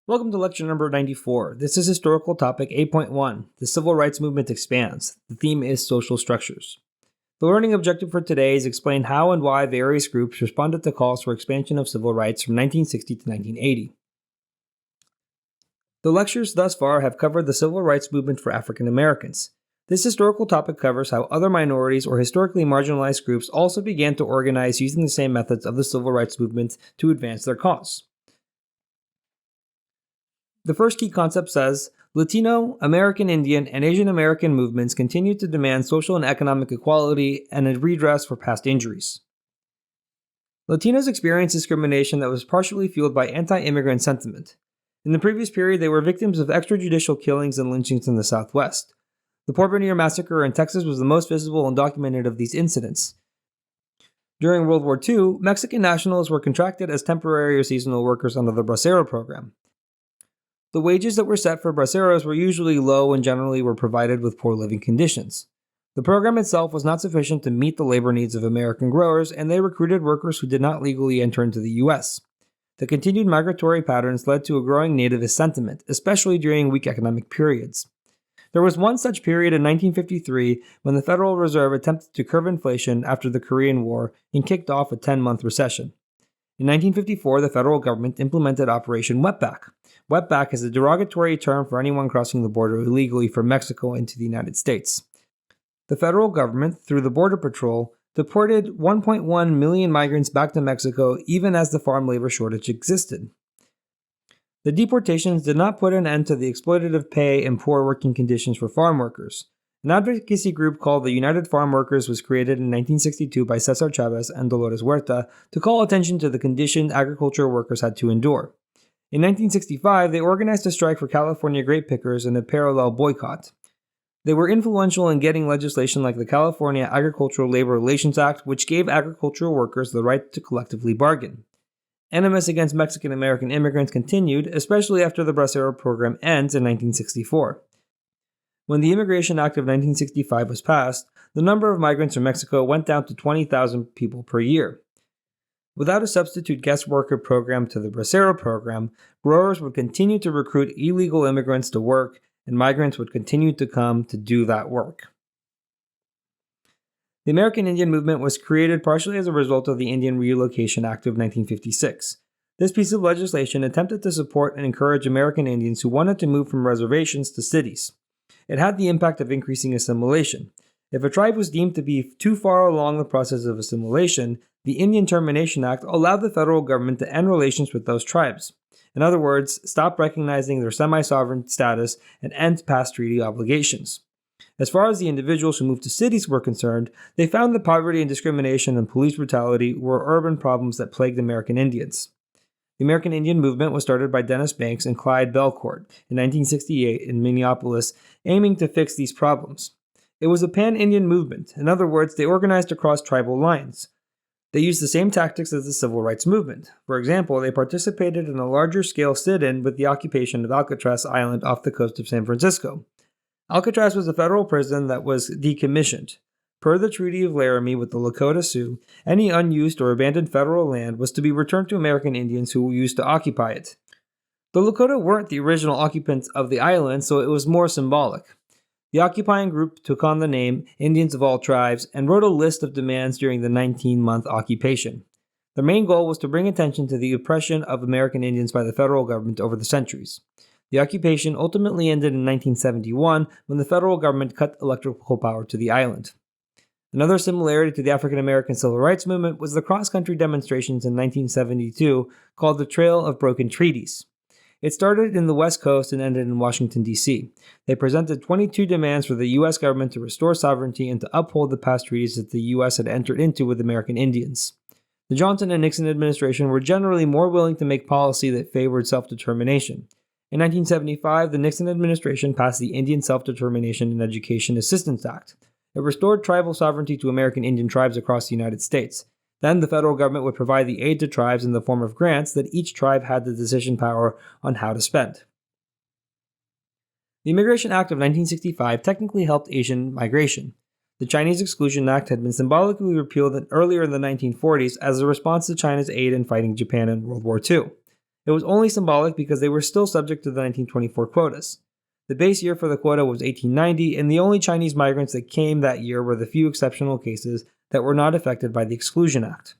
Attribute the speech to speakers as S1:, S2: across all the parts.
S1: Welcome to lecture number 94. This is historical topic 8.1. The Civil Rights Movement expands. The theme is social structures. The learning objective for today is explain how and why various groups responded to calls for expansion of civil rights from 1960 to 1980. The lectures thus far have covered the civil rights movement for African Americans. This historical topic covers how other minorities or historically marginalized groups also began to organize using the same methods of the civil rights movement to advance their cause. The first key concept says, Latino, American Indian, and Asian American movements continue to demand social and economic equality and a redress for past injuries. Latinos experienced discrimination that was partially fueled by anti-immigrant sentiment. In the previous period, they were victims of extrajudicial killings and lynchings in the Southwest. The Porvenir Massacre in Texas was the most visible and documented of these incidents. During World War II, Mexican nationals were contracted as temporary or seasonal workers under the Bracero program. The wages that were set for braceros were usually low and generally were provided with poor living conditions. The program itself was not sufficient to meet the labor needs of American growers, and they recruited workers who did not legally enter into the U.S. The continued migratory patterns led to a growing nativist sentiment, especially during weak economic periods. There was one such period in 1953 when the Federal Reserve attempted to curb inflation after the Korean War and kicked off a 10-month recession. In 1954, the federal government implemented Operation Wetback. Wetback is a derogatory term for anyone crossing the border illegally from Mexico into the United States. The federal government, through the Border Patrol, deported 1.1 million migrants back to Mexico even as the farm labor shortage existed. The deportations did not put an end to the exploitative pay and poor working conditions for farm workers. An advocacy group called the United Farm Workers was created in 1962 by Cesar Chavez and Dolores Huerta to call attention to the conditions agricultural workers had to endure. In 1965, they organized a strike for California grape pickers and a parallel boycott. They were influential in getting legislation like the California Agricultural Labor Relations Act, which gave agricultural workers the right to collectively bargain. Animus against Mexican-American immigrants continued, especially after the Bracero program ends in 1964. When the Immigration Act of 1965 was passed, the number of migrants from Mexico went down to 20,000 people per year. Without a substitute guest worker program to the Bracero program, growers would continue to recruit illegal immigrants to work, and migrants would continue to come to do that work. The American Indian movement was created partially as a result of the Indian Relocation Act of 1956. This piece of legislation attempted to support and encourage American Indians who wanted to move from reservations to cities. It had the impact of increasing assimilation. If a tribe was deemed to be too far along the process of assimilation, the Indian Termination Act allowed the federal government to end relations with those tribes. In other words, stop recognizing their semi-sovereign status and end past treaty obligations. As far as the individuals who moved to cities were concerned, they found that poverty and discrimination and police brutality were urban problems that plagued American Indians. The American Indian movement was started by Dennis Banks and Clyde Belcourt in 1968 in Minneapolis, aiming to fix these problems. It was a pan-Indian movement. In other words, they organized across tribal lines. They used the same tactics as the civil rights movement. For example, they participated in a larger-scale sit-in with the occupation of Alcatraz Island off the coast of San Francisco. Alcatraz was a federal prison that was decommissioned. Per the Treaty of Laramie with the Lakota Sioux, any unused or abandoned federal land was to be returned to American Indians who used to occupy it. The Lakota weren't the original occupants of the island, so it was more symbolic. The occupying group took on the name Indians of All Tribes and wrote a list of demands during the 19-month occupation. Their main goal was to bring attention to the oppression of American Indians by the federal government over the centuries. The occupation ultimately ended in 1971 when the federal government cut electrical power to the island. Another similarity to the African American Civil Rights Movement was the cross-country demonstrations in 1972 called the Trail of Broken Treaties. It started in the West Coast and ended in Washington, D.C. They presented 22 demands for the U.S. government to restore sovereignty and to uphold the past treaties that the U.S. had entered into with American Indians. The Johnson and Nixon administration were generally more willing to make policy that favored self-determination. In 1975, the Nixon administration passed the Indian Self-Determination and Education Assistance Act. It restored tribal sovereignty to American Indian tribes across the United States. Then the federal government would provide the aid to tribes in the form of grants that each tribe had the decision power on how to spend. The Immigration Act of 1965 technically helped Asian migration. The Chinese Exclusion Act had been symbolically repealed earlier in the 1940s as a response to China's aid in fighting Japan in World War II. It was only symbolic because they were still subject to the 1924 quotas. The base year for the quota was 1890, and the only Chinese migrants that came that year were the few exceptional cases that were not affected by the Exclusion Act.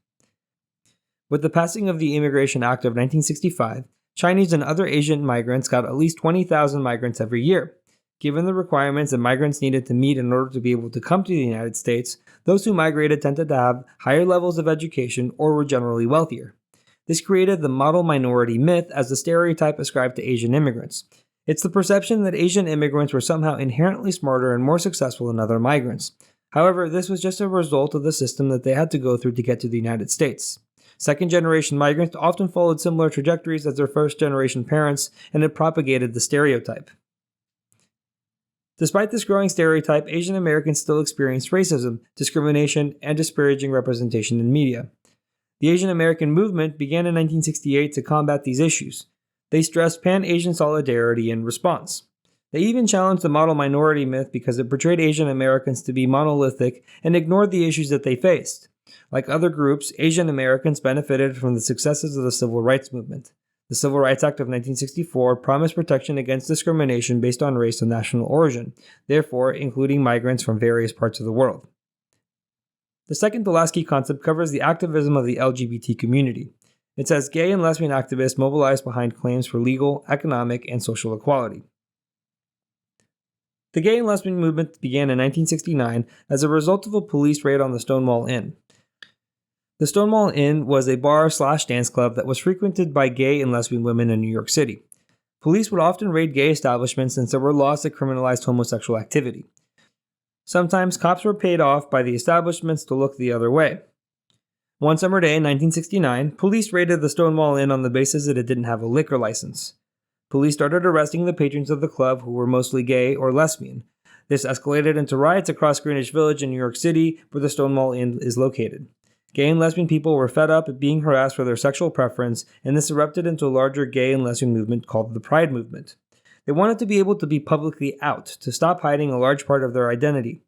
S1: With the passing of the Immigration Act of 1965, Chinese and other Asian migrants got at least 20,000 migrants every year. Given the requirements that migrants needed to meet in order to be able to come to the United States, those who migrated tended to have higher levels of education or were generally wealthier. This created the model minority myth as the stereotype ascribed to Asian immigrants. It's the perception that Asian immigrants were somehow inherently smarter and more successful than other migrants. However, this was just a result of the system that they had to go through to get to the United States. Second-generation migrants often followed similar trajectories as their first-generation parents, and it propagated the stereotype. Despite this growing stereotype, Asian Americans still experienced racism, discrimination, and disparaging representation in media. The Asian American movement began in 1968 to combat these issues. They stressed pan-Asian solidarity in response. They even challenged the model minority myth because it portrayed Asian Americans to be monolithic and ignored the issues that they faced. Like other groups, Asian Americans benefited from the successes of the Civil Rights Movement. The Civil Rights Act of 1964 promised protection against discrimination based on race and national origin, therefore including migrants from various parts of the world. The second to last key concept covers the activism of the LGBT community. It says gay and lesbian activists mobilized behind claims for legal, economic, and social equality. The gay and lesbian movement began in 1969 as a result of a police raid on the Stonewall Inn. The Stonewall Inn was a bar/dance club that was frequented by gay and lesbian women in New York City. Police would often raid gay establishments since there were laws that criminalized homosexual activity. Sometimes cops were paid off by the establishments to look the other way. One summer day in 1969, police raided the Stonewall Inn on the basis that it didn't have a liquor license. Police started arresting the patrons of the club who were mostly gay or lesbian. This escalated into riots across Greenwich Village in New York City, where the Stonewall Inn is located. Gay and lesbian people were fed up at being harassed for their sexual preference, and this erupted into a larger gay and lesbian movement called the Pride Movement. They wanted to be able to be publicly out, to stop hiding a large part of their identity.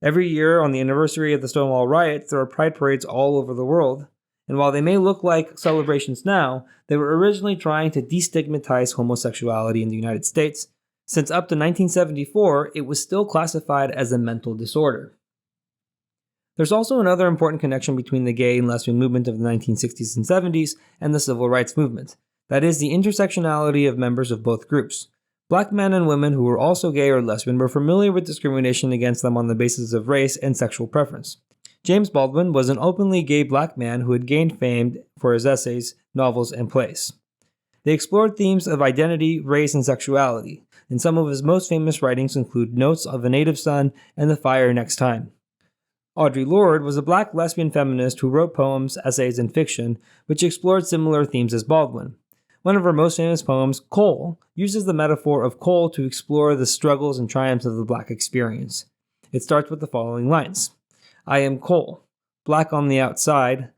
S1: Every year, on the anniversary of the Stonewall riots, there are pride parades all over the world, and while they may look like celebrations now, they were originally trying to destigmatize homosexuality in the United States, since up to 1974, it was still classified as a mental disorder. There's also another important connection between the gay and lesbian movement of the 1960s and 70s and the civil rights movement. That is, the intersectionality of members of both groups. Black men and women who were also gay or lesbian were familiar with discrimination against them on the basis of race and sexual preference. James Baldwin was an openly gay black man who had gained fame for his essays, novels, and plays. They explored themes of identity, race, and sexuality, and some of his most famous writings include Notes of a Native Son and The Fire Next Time. Audre Lorde was a black lesbian feminist who wrote poems, essays, and fiction, which explored similar themes as Baldwin. One of her most famous poems, Coal, uses the metaphor of coal to explore the struggles and triumphs of the black experience. It starts with the following lines. I am coal, black on the outside,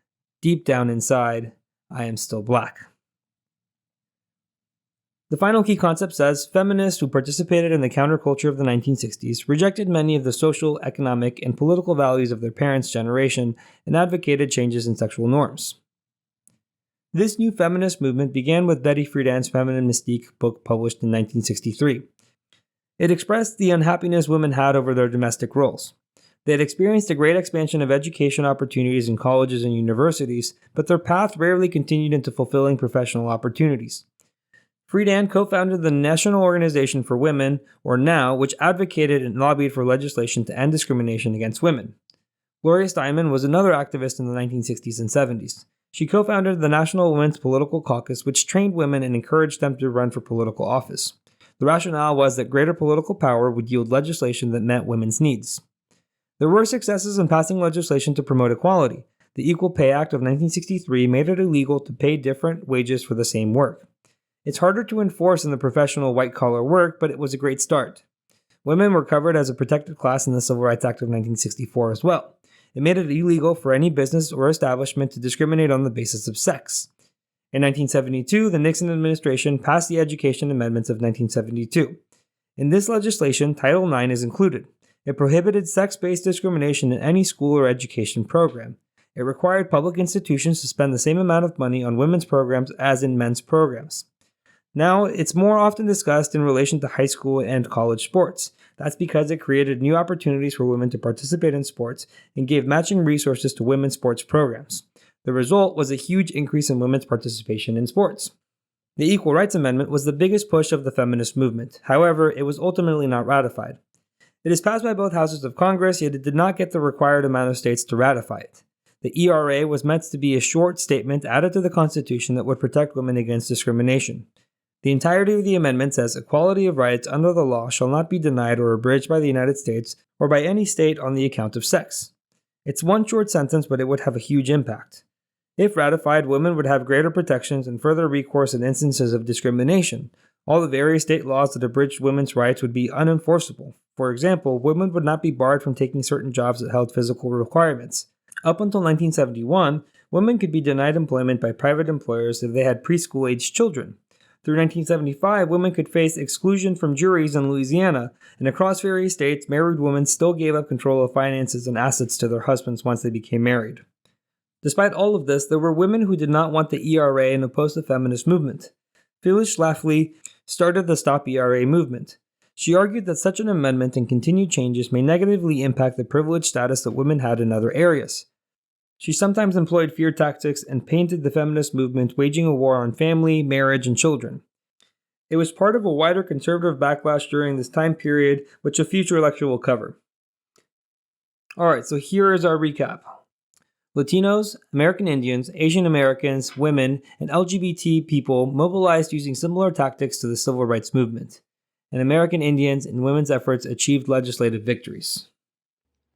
S1: deep down inside, I am still black. The final key concept says, feminists who participated in the counterculture of the 1960s rejected many of the social, economic, and political values of their parents' generation and advocated changes in sexual norms. This new feminist movement began with Betty Friedan's Feminine Mystique book published in 1963. It expressed the unhappiness women had over their domestic roles. They had experienced a great expansion of education opportunities in colleges and universities, but their path rarely continued into fulfilling professional opportunities. Friedan co-founded the National Organization for Women, or NOW, which advocated and lobbied for legislation to end discrimination against women. Gloria Steinem was another activist in the 1960s and 70s. She co-founded the National Women's Political Caucus, which trained women and encouraged them to run for political office. The rationale was that greater political power would yield legislation that met women's needs. There were successes in passing legislation to promote equality. The Equal Pay Act of 1963 made it illegal to pay different wages for the same work. It's harder to enforce in the professional white-collar work, but it was a great start. Women were covered as a protected class in the Civil Rights Act of 1964 as well. It made it illegal for any business or establishment to discriminate on the basis of sex. In 1972, the Nixon administration passed the Education Amendments of 1972. In this legislation, Title IX is included. It prohibited sex-based discrimination in any school or education program. It required public institutions to spend the same amount of money on women's programs as in men's programs. Now, it's more often discussed in relation to high school and college sports. That's because it created new opportunities for women to participate in sports and gave matching resources to women's sports programs. The result was a huge increase in women's participation in sports. The Equal Rights Amendment was the biggest push of the feminist movement. However, it was ultimately not ratified. It is passed by both houses of Congress, yet it did not get the required amount of states to ratify it. The ERA was meant to be a short statement added to the Constitution that would protect women against discrimination. The entirety of the amendment says equality of rights under the law shall not be denied or abridged by the United States or by any state on the account of sex. It's one short sentence, but it would have a huge impact. If ratified, women would have greater protections and further recourse in instances of discrimination. All the various state laws that abridged women's rights would be unenforceable. For example, women would not be barred from taking certain jobs that held physical requirements. Up until 1971, women could be denied employment by private employers if they had preschool-aged children. Through 1975, women could face exclusion from juries in Louisiana, and across various states, married women still gave up control of finances and assets to their husbands once they became married. Despite all of this, there were women who did not want the ERA and opposed the feminist movement. Phyllis Schlafly started the Stop ERA movement. She argued that such an amendment and continued changes may negatively impact the privileged status that women had in other areas. She sometimes employed fear tactics and painted the feminist movement waging a war on family, marriage, and children. It was part of a wider conservative backlash during this time period, which a future lecture will cover. Alright, so here is our recap. Latinos, American Indians, Asian Americans, women, and LGBT people mobilized using similar tactics to the civil rights movement, and American Indians and women's efforts achieved legislative victories.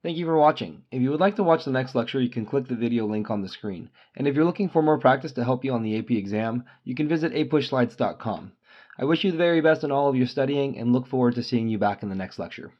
S1: Thank you for watching. If you would like to watch the next lecture, you can click the video link on the screen. And if you're looking for more practice to help you on the AP exam, you can visit apushslides.com. I wish you the very best in all of your studying and look forward to seeing you back in the next lecture.